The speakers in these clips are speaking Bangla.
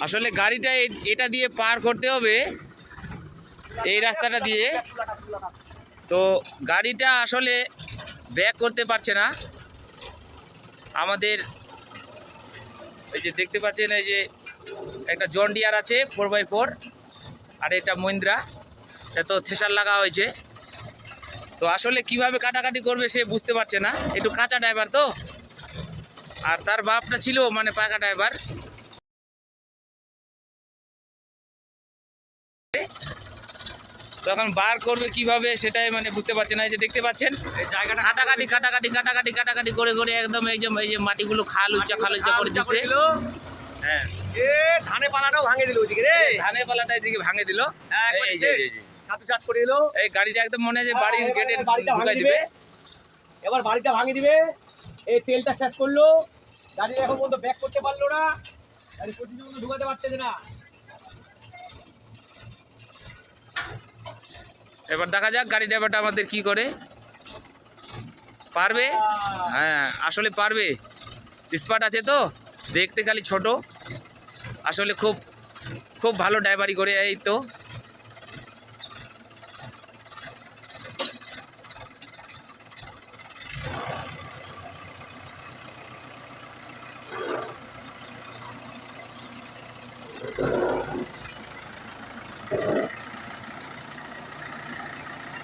আসলে গাড়িটা এটা দিয়ে পার করতে হবে, এই রাস্তাটা দিয়ে। তো গাড়িটা আসলে ব্যাক করতে পারছে না। আমাদের এই যে দেখতে পাচ্ছেন, এই যে একটা জন ডিয়ার আছে 4x4, আর এটা মহিন্দ্রা, এটা তো থেসার লাগা হয়েছে। তো আসলে কিভাবে কাটাকাটি করবে সে বুঝতে পারছে না, একটু কাঁচা ড্রাইভার তো। আর তার বাপটা ছিল মানে পাকা ড্রাইভার। তখন বার করবে কিভাবে সেটাই মানে বুঝতে পারছে না। এই যে দেখতে পাচ্ছেন এই জায়গাটা কাটাকাটি করে করে একদম এই যে মাটিগুলো খাল উচ্চা করে দিচ্ছে। হ্যাঁ, ধানের পালাটাও ভাঙে দিল ওইদিকে রে, ধানের পালাটা এদিকে ভাঙে দিল। এই যে সাত করে দিল। এই গাড়িটা একদম মনে হয় যে বাড়ির গেটে বাড়িটা ভাঙে ঢুকাই দিবে। দিবে। এবার বাড়িটা ভাঙে দিবে। এই তেলটা শেষ করলো, গাড়ি এখন পর্যন্ত ব্যাক করতে পারলো না, গাড়ি পর্যন্ত ঢুকাতে পারতেছে না। এবার দেখা যাক গাড়ি ড্রাইভারটা আমাদের কি করে, পারবে? হ্যাঁ, আসলে পারবে, স্পার্ট আছে তো। দেখতে খালি ছোট, আসলে খুব খুব ভালো ড্রাইভারি করে। এই তো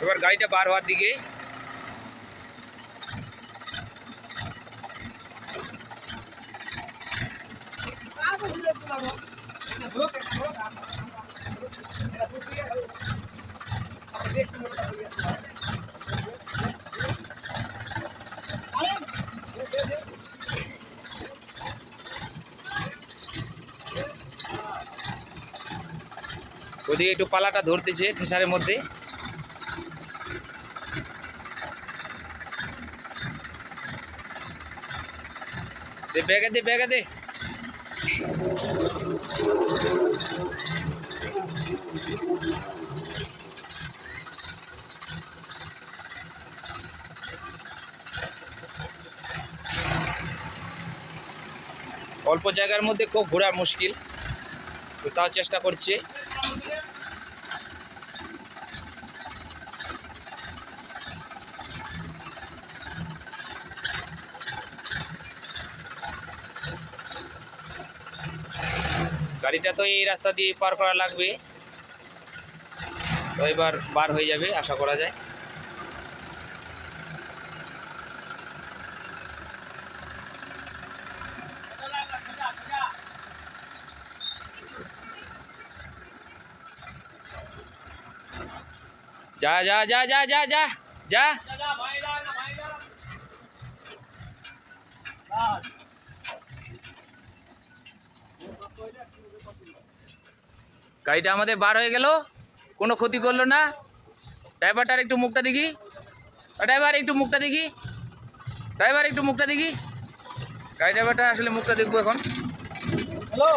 এবার গাড়িটা বার হওয়ার দিকে। ওদিকে একটু পালাটা ধরতেছে থেসারের মধ্যে। ব্যাগে দে। অল্প জায়গার মধ্যে খুব ঘোরা মুশকিল, তো তাও চেষ্টা করছে। গাড়িটা তো এই রাস্তা দিয়ে পার করা লাগবে, তো এবার বার হয়ে যাবে আশা করা যায়। যা যা যা যা যা যা যা। গাড়িটা আমাদের বার হয়ে গেল, কোনো ক্ষতি করলো না। ড্রাইভারটার একটু মুখটা দেখি, ড্রাইভার একটু মুখটা দেখি, গাড়ি ড্রাইভারটা আসলে মুখটা দেখবো এখন। হ্যালো।